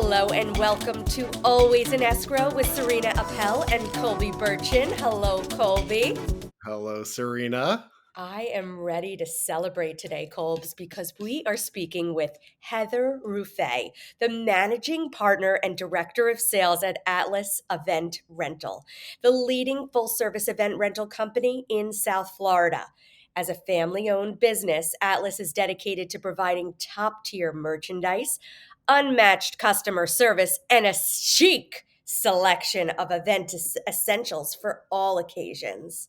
Hello and welcome to Always in Escrow with Serena Appel and Colby Burchin. Hello, Colby. Hello, Serena. I am ready to celebrate today, Colbs, because we are speaking with Heather Rouffe, the managing partner and director of sales at Atlas Event Rental, the leading full-service event rental company in South Florida. As a family-owned business, Atlas is dedicated to providing top-tier merchandise, unmatched customer service, and a chic selection of event essentials for all occasions.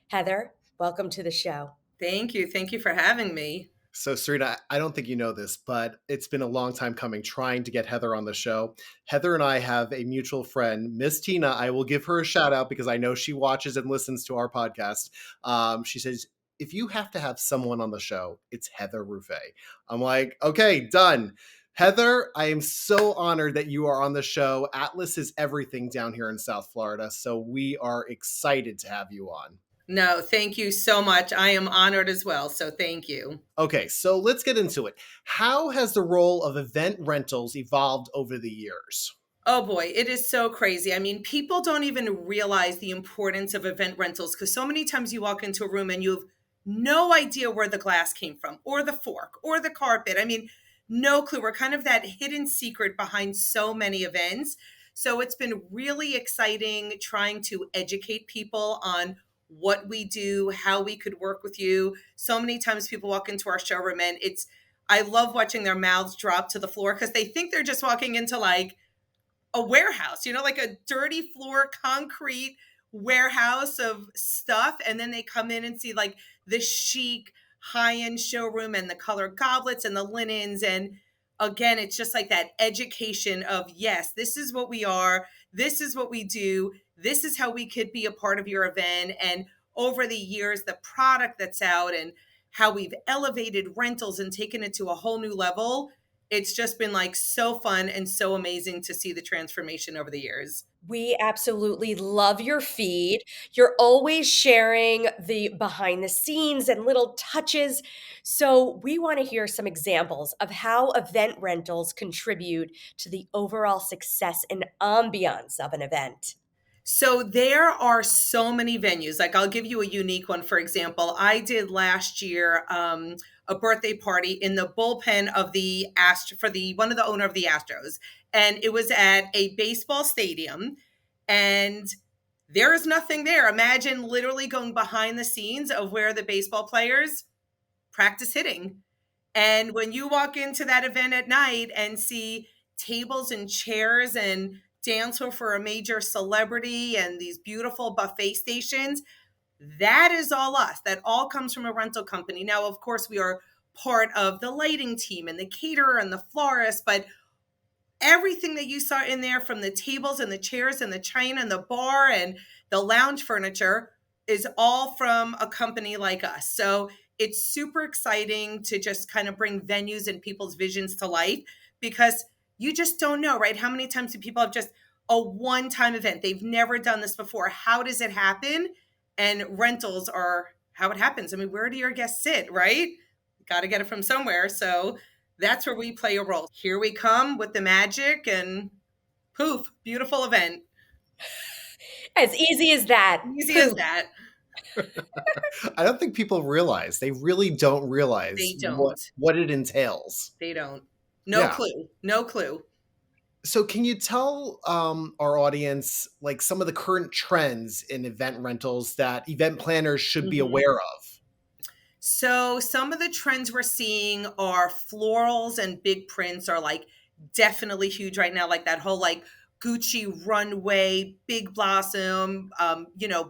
Heather, welcome to the show. Thank you. Thank you for having me. So, Serena, I don't think you know this, but it's been a long time coming trying to get Heather on the show. Heather and I have a mutual friend, Miss Tina. I will give her a shout out because I know she watches and listens to our podcast. She says, if you have to have someone on the show, it's Heather Rouffe. I'm like, okay, done. Heather, I am so honored that you are on the show. Atlas is everything down here in South Florida, so we are excited to have you on. No, thank you so much. I am honored as well. So thank you. Okay, so let's get into it. How has the role of event rentals evolved over the years? Oh boy, it is so crazy. I mean, people don't even realize the importance of event rentals because so many times you walk into a room and you have no idea where the glass came from or the fork or the carpet. I mean, no clue. We're kind of that hidden secret behind so many events. So it's been really exciting trying to educate people on what we do, how we could work with you. So many times people walk into our showroom and I love watching their mouths drop to the floor because they think they're just walking into like a warehouse, like a dirty floor, concrete warehouse of stuff. And then they come in and see like the chic high-end showroom and the colored goblets and the linens. And again, it's just like that education of, yes, this is what we are. This is what we do. This is how we could be a part of your event. And over the years, the product that's out and how we've elevated rentals and taken it to a whole new level. It's just been like so fun and so amazing to see the transformation over the years. We absolutely love your feed. You're always sharing the behind the scenes and little touches. So, we want to hear some examples of how event rentals contribute to the overall success and ambiance of an event. So there are so many venues. Like I'll give you a unique one. For example, I did last year a birthday party in the bullpen of the for the one of the owner of the Astros, and it was at a baseball stadium, and there is nothing there. Imagine literally going behind the scenes of where the baseball players practice hitting. And when you walk into that event at night and see tables and chairs and dance floor for a major celebrity and these beautiful buffet stations, that is all us. That all comes from a rental company. Now, of course, we are part of the lighting team and the caterer and the florist, but everything that you saw in there from the tables and the chairs and the china and the bar and the lounge furniture is all from a company like us. So it's super exciting to just kind of bring venues and people's visions to life because you just don't know, right? How many times do people have just a one-time event? They've never done this before. How does it happen? And rentals are how it happens. I mean, where do your guests sit, right? Got to get it from somewhere. So that's where we play a role. Here we come with the magic and poof, beautiful event. As easy as that. Easy as that. I don't think people realize. They really don't realize They don't. what it entails. They don't. No clue. No clue. So can you tell our audience like some of the current trends in event rentals that event planners should be aware of? So some of the trends we're seeing are florals and big prints are like definitely huge right now. Like that whole like Gucci runway, big blossom,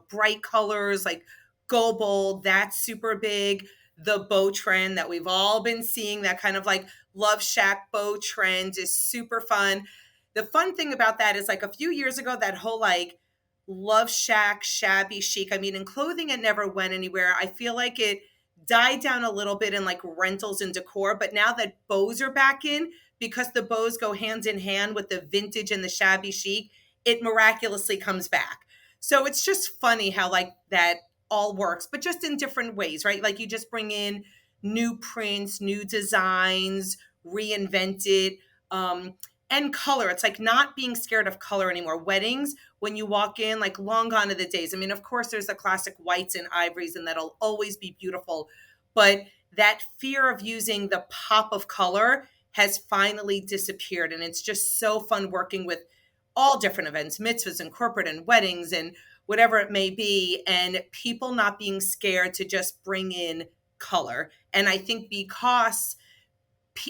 bright colors like go bold. That's super big. The bow trend that we've all been seeing, that kind of like Love Shack bow trend is super fun. The fun thing about that is like a few years ago, that whole like Love Shack shabby chic. I mean, in clothing, it never went anywhere. I feel like it died down a little bit in like rentals and decor, but now that bows are back in, because the bows go hand in hand with the vintage and the shabby chic, it miraculously comes back. So it's just funny how like that all works, but just in different ways, right? Like you just bring in new prints, new designs, reinvent it. And color. It's like not being scared of color anymore. Weddings, when you walk in, like long gone are the days. I mean, of course, there's the classic whites and ivories, and that'll always be beautiful. But that fear of using the pop of color has finally disappeared. And it's just so fun working with all different events, mitzvahs and corporate and weddings and whatever it may be, and people not being scared to just bring in color. And I think because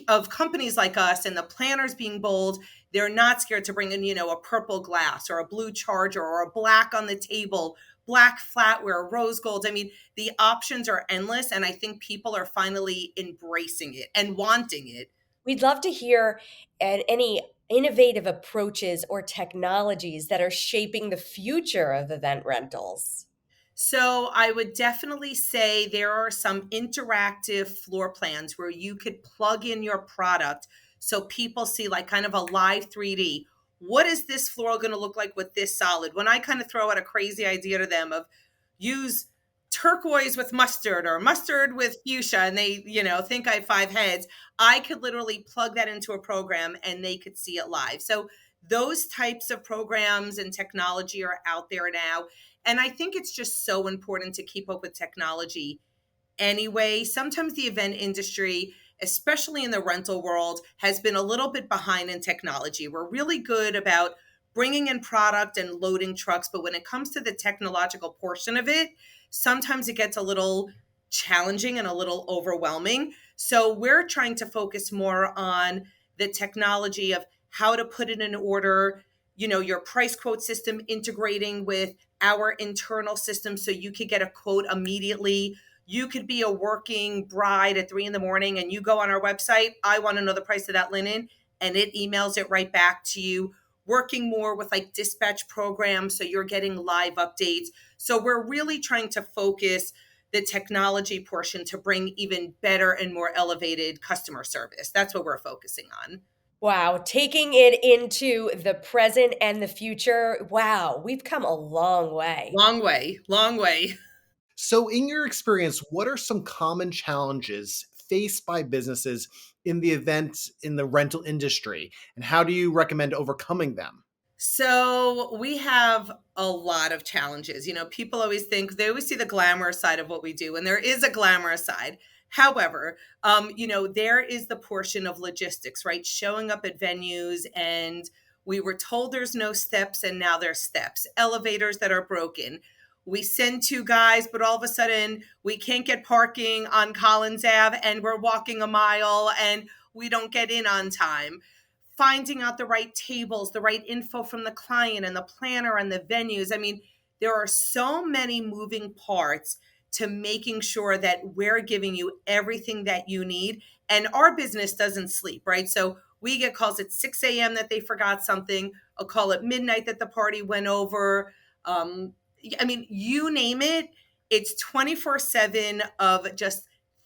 of companies like us and the planners being bold, they're not scared to bring in, a purple glass or a blue charger or a black on the table, black flatware, rose gold. I mean, the options are endless. And I think people are finally embracing it and wanting it. We'd love to hear any innovative approaches or technologies that are shaping the future of event rentals. So I would definitely say there are some interactive floor plans where you could plug in your product so people see like kind of a live 3D. What is this floor going to look like with this solid? When I kind of throw out a crazy idea to them of use turquoise with mustard or mustard with fuchsia and they, think I have 5 heads, I could literally plug that into a program and they could see it live. So those types of programs and technology are out there now. And I think it's just so important to keep up with technology anyway. Sometimes the event industry, especially in the rental world, has been a little bit behind in technology. We're really good about bringing in product and loading trucks, but when it comes to the technological portion of it, sometimes it gets a little challenging and a little overwhelming. So we're trying to focus more on the technology of how to put it in order, your price quote system integrating with our internal system so you could get a quote immediately. You could be a working bride at 3 a.m. and you go on our website, I want to know the price of that linen, and it emails it right back to you. Working more with like dispatch programs so you're getting live updates. So we're really trying to focus the technology portion to bring even better and more elevated customer service. That's what we're focusing on. Wow, taking it into the present and the future. Wow, we've come a long way. Long way, long way. So, in your experience, what are some common challenges faced by businesses in the rental industry, and how do you recommend overcoming them? So we have a lot of challenges. People always they always see the glamorous side of what we do, and there is a glamorous side. However, there is the portion of logistics, right? Showing up at venues, and we were told there's no steps, and now there's steps, elevators that are broken. We send 2 guys, but all of a sudden we can't get parking on Collins Ave, and we're walking a mile, and we don't get in on time. Finding out the right tables, the right info from the client and the planner and the venues. I mean, there are so many moving parts to making sure that we're giving you everything that you need. And our business doesn't sleep, right? So we get calls at 6 a.m. that they forgot something, a call at midnight that the party went over. I mean, you name it, it's 24/7 of just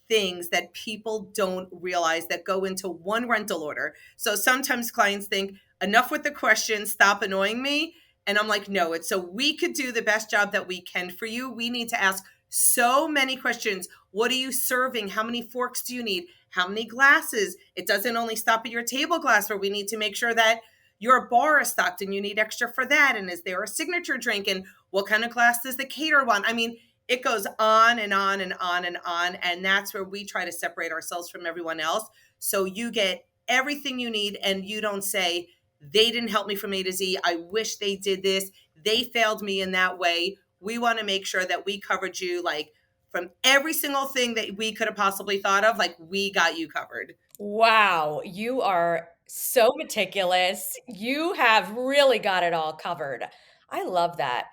things that people don't realize that go into one rental order. So sometimes clients think, enough with the questions, stop annoying me. And I'm like, no, it's so we could do the best job that we can for you. We need to ask so many questions. What are you serving? How many forks do you need? How many glasses? It doesn't only stop at your table glass, where we need to make sure that your bar is stocked and you need extra for that. And is there a signature drink? And what kind of glass does the caterer want? I mean, it goes on and on and on and on. And that's where we try to separate ourselves from everyone else. So you get everything you need and you don't say, they didn't help me from A to Z. I wish they did this. They failed me in that way. We want to make sure that we covered you like from every single thing that we could have possibly thought of. Like we got you covered. Wow, you are so meticulous. You have really got it all covered. I love that.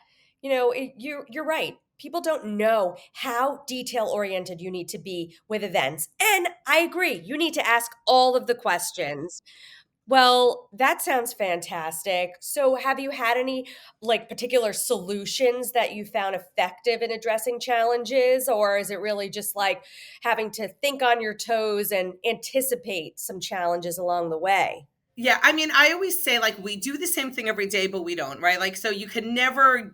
You're right. People don't know how detail oriented you need to be with events. And I agree. You need to ask all of the questions. Well, that sounds fantastic. So, have you had any like particular solutions that you found effective in addressing challenges, or is it really just like having to think on your toes and anticipate some challenges along the way? Yeah, I mean, I always say like we do the same thing every day, but we don't, right? Like, so you can never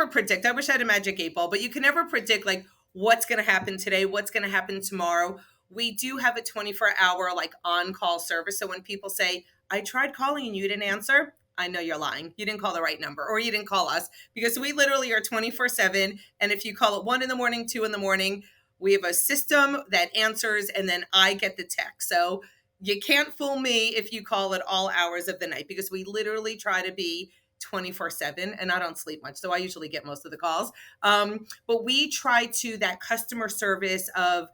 predict. I wish I had a magic 8 ball, but you can never predict like what's going to happen today, what's going to happen tomorrow. we do have a 24-hour like on-call service. So when people say, I tried calling and you didn't answer, I know you're lying. You didn't call the right number, or you didn't call us, because we literally are 24/7. And if you call at 1 in the morning, 2 in the morning, we have a system that answers, and then I get the text. So you can't fool me if you call at all hours of the night, because we literally try to be 24/7, and I don't sleep much, so I usually get most of the calls. But we try to, that customer service of,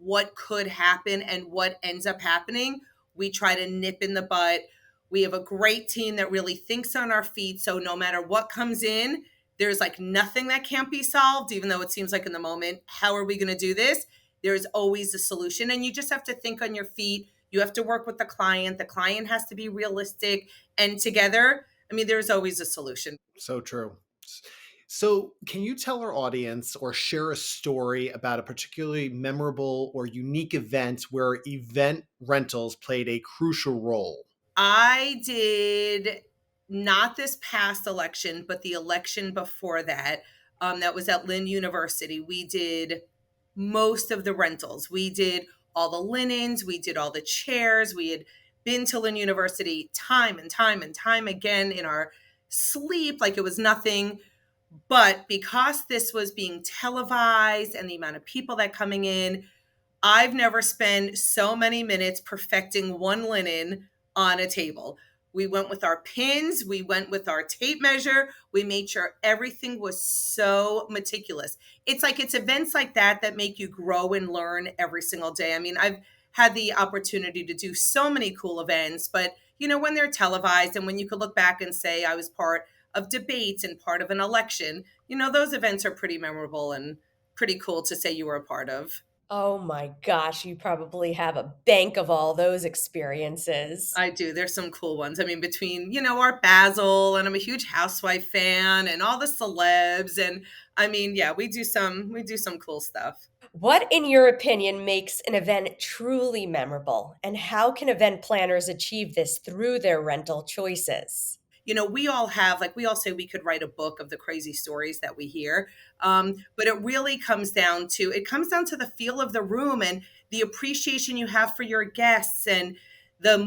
what could happen and what ends up happening, we try to nip in the bud. We have a great team that really thinks on our feet. So no matter what comes in, there's like nothing that can't be solved, even though it seems like in the moment, how are we going to do this? There's always a solution. And you just have to think on your feet. You have to work with the client. The client has to be realistic. And together, I mean, there's always a solution. So true. So, can you tell our audience or share a story about a particularly memorable or unique event where event rentals played a crucial role? I did not this past election, but the election before that. That was at Lynn University. We did most of the rentals. We did all the linens. We did all the chairs. We had been to Lynn University time and time and time again in our sleep, like it was nothing. But because this was being televised and the amount of people that coming in, I've never spent so many minutes perfecting one linen on a table. We went with our pins, we went with our tape measure, we made sure everything was so meticulous. It's events like that that make you grow and learn every single day. I mean, I've had the opportunity to do so many cool events, but when they're televised and when you could look back and say I was part of debates and part of an election, those events are pretty memorable and pretty cool to say you were a part of. Oh my gosh, you probably have a bank of all those experiences. I do. There's some cool ones. I mean, between, Art Basel, and I'm a huge Housewife fan, and all the celebs, and I mean, yeah, we do some cool stuff. What, in your opinion, makes an event truly memorable, and how can event planners achieve this through their rental choices? We all have, like, we all say we could write a book of the crazy stories that we hear. But it really comes down to the feel of the room and the appreciation you have for your guests, and the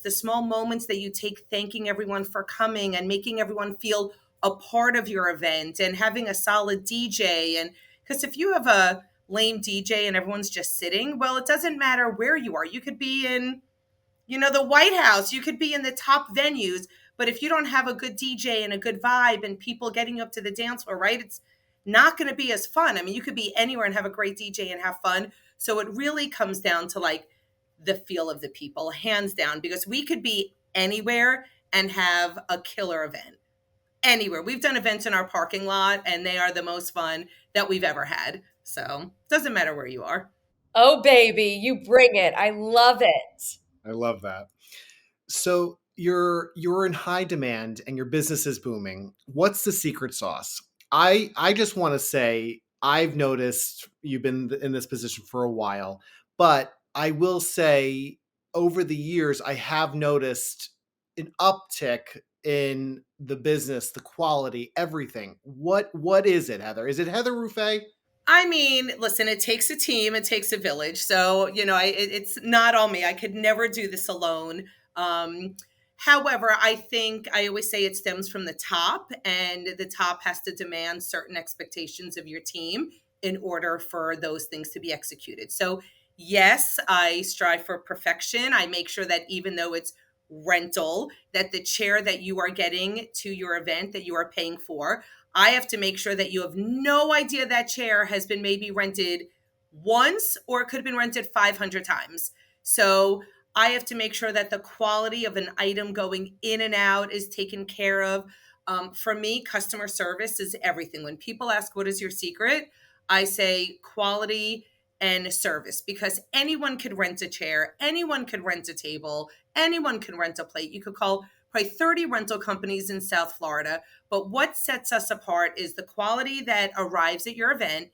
small moments that you take, thanking everyone for coming and making everyone feel a part of your event, and having a solid DJ. And because if you have a lame DJ and everyone's just sitting, well, it doesn't matter where you are. You could be in the White House, you could be in the top venues, but if you don't have a good DJ and a good vibe and people getting up to the dance floor, right? It's not going to be as fun. I mean, you could be anywhere and have a great DJ and have fun. So it really comes down to like the feel of the people, hands down, because we could be anywhere and have a killer event. Anywhere. We've done events in our parking lot and they are the most fun that we've ever had. So, doesn't matter where you are. Oh, baby, you bring it. I love it. I love that. So, you're in high demand and your business is booming. What's the secret sauce? I just want to say I've noticed you've been in this position for a while, but I will say over the years I have noticed an uptick in the business, the quality, everything. What is it, Heather? Is it Heather Rouffe? I mean, listen, it takes a team, it takes a village. So, it's not all me. I could never do this alone. Um, However, I think I always say it stems from the top, and the top has to demand certain expectations of your team in order for those things to be executed. So, yes, I strive for perfection. I make sure that even though it's rental, that the chair that you are getting to your event that you are paying for, I have to make sure that you have no idea that chair has been maybe rented once, or it could have been rented 500 times. So I have to make sure that the quality of an item going in and out is taken care of. For me, customer service is everything. When people ask, what is your secret? I say quality and service, because anyone could rent a chair, anyone could rent a table, anyone can rent a plate. You could call probably 30 rental companies in South Florida. But what sets us apart is the quality that arrives at your event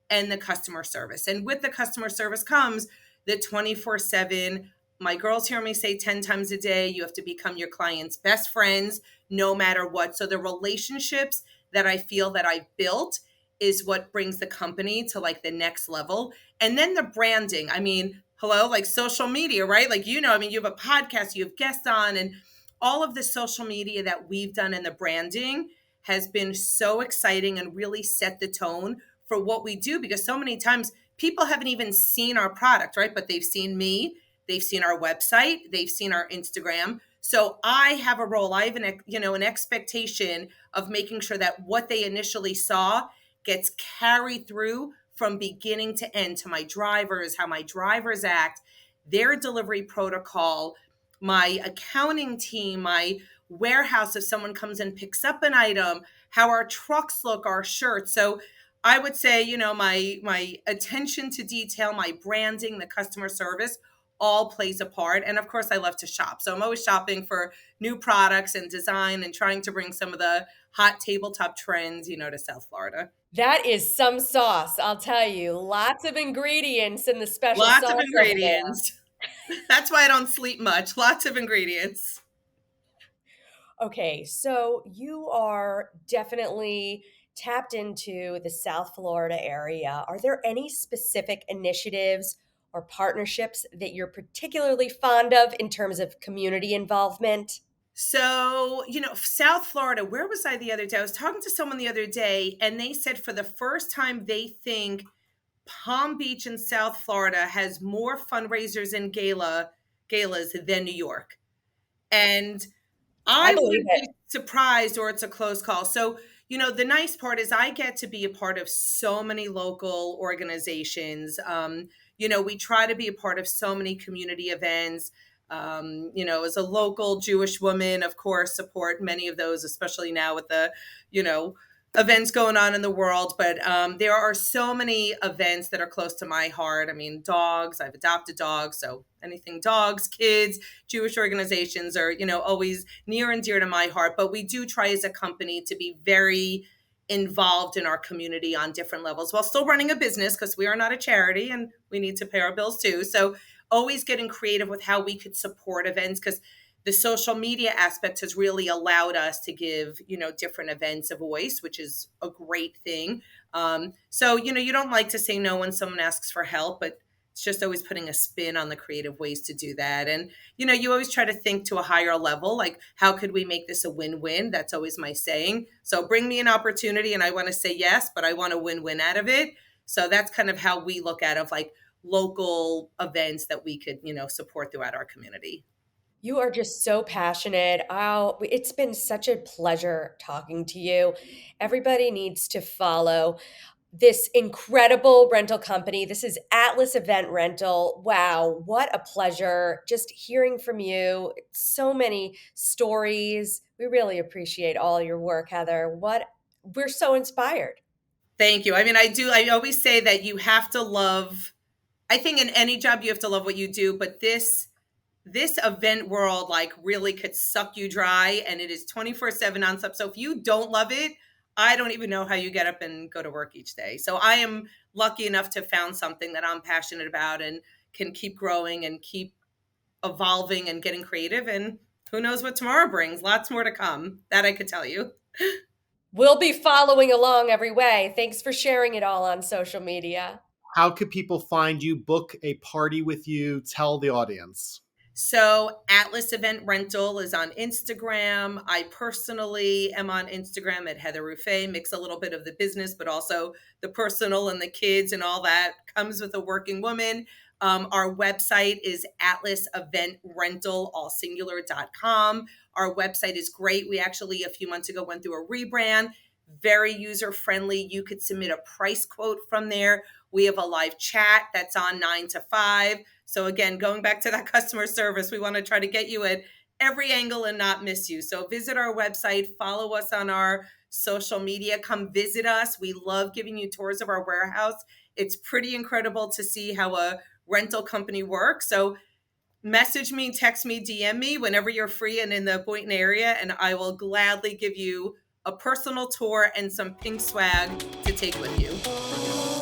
and the customer service. And with the customer service comes the 24/7. My girls hear me say 10 times a day, you have to become your client's best friends no matter what. So the relationships that I feel that I've built is what brings the company to like the next level. And then the branding. I mean, hello, like social media, right? Like, I mean, you have a podcast, you have guests on, and all of the social media that we've done and the branding has been so exciting and really set the tone for what we do, because so many times people haven't even seen our product, right? But they've seen me, they've seen our website, they've seen our Instagram. So I have a role. I have an expectation of making sure that what they initially saw gets carried through from beginning to end, to my drivers, how my drivers act, their delivery protocol, my accounting team, my warehouse, if someone comes and picks up an item, how our trucks look, our shirts. So I would say, my attention to detail, my branding, the customer service all plays a part. And of course, I love to shop. So I'm always shopping for new products and design and trying to bring some of the hot tabletop trends, to South Florida. That is some sauce, I'll tell you. Lots of ingredients in the special Lots of sauce over there. ingredients. That's why I don't sleep much. Lots of ingredients. Okay, so you are definitely tapped into the South Florida area. Are there any specific initiatives or partnerships that you're particularly fond of in terms of community involvement? So, South Florida, where was I the other day? I was talking to someone the other day, and they said for the first time they think Palm Beach in South Florida has more fundraisers and galas than New York. And I I believe wouldn't it. be surprised, or it's a close call. So, the nice part is I get to be a part of so many local organizations. We try to be a part of so many community events. As a local Jewish woman, of course, support many of those, especially now with the, you know, events going on in the world. But there are so many events that are close to my heart. I mean, dogs, I've adopted dogs. So anything dogs, kids, Jewish organizations are, always near and dear to my heart. But we do try as a company to be very involved in our community on different levels while still running a business, because we are not a charity and we need to pay our bills too. So always getting creative with how we could support events, because the social media aspect has really allowed us to give, different events a voice, which is a great thing. So, you don't like to say no when someone asks for help, but it's just always putting a spin on the creative ways to do that. And, you always try to think to a higher level, like, how could we make this a win-win? That's always my saying. So bring me an opportunity and I want to say yes, but I want a win-win out of it. So that's kind of how we look at it, of like local events that we could, support throughout our community. You are just so passionate. Oh, it's been such a pleasure talking to you. Everybody needs to follow this incredible rental company. This is Atlas Event Rental. Wow, what a pleasure just hearing from you. So many stories. We really appreciate all your work, Heather. We're so inspired. Thank you. I mean, I always say that you have to love, I think in any job you have to love what you do, but this event world like really could suck you dry, and it is 24/7 nonstop. So if you don't love it, I don't even know how you get up and go to work each day. So I am lucky enough to have found something that I'm passionate about and can keep growing and keep evolving and getting creative. And who knows what tomorrow brings? Lots more to come. That I could tell you. We'll be following along every way. Thanks for sharing it all on social media. How could people find you, book a party with you? Tell the audience. So Atlas Event Rental is on Instagram. I personally am on Instagram at Heather Rouffe, mix a little bit of the business, but also the personal and the kids and all that comes with a working woman. Our website is atlaseventrental, all singular.com. Our website is great. We actually, a few months ago, went through a rebrand, very user friendly. You could submit a price quote from there. We have a live chat that's on 9 to 5. So again, going back to that customer service, we want to try to get you at every angle and not miss you. So visit our website, follow us on our social media, come visit us. We love giving you tours of our warehouse. It's pretty incredible to see how a rental company works. So message me, text me, DM me whenever you're free and in the Boynton area, and I will gladly give you a personal tour and some pink swag to take with you.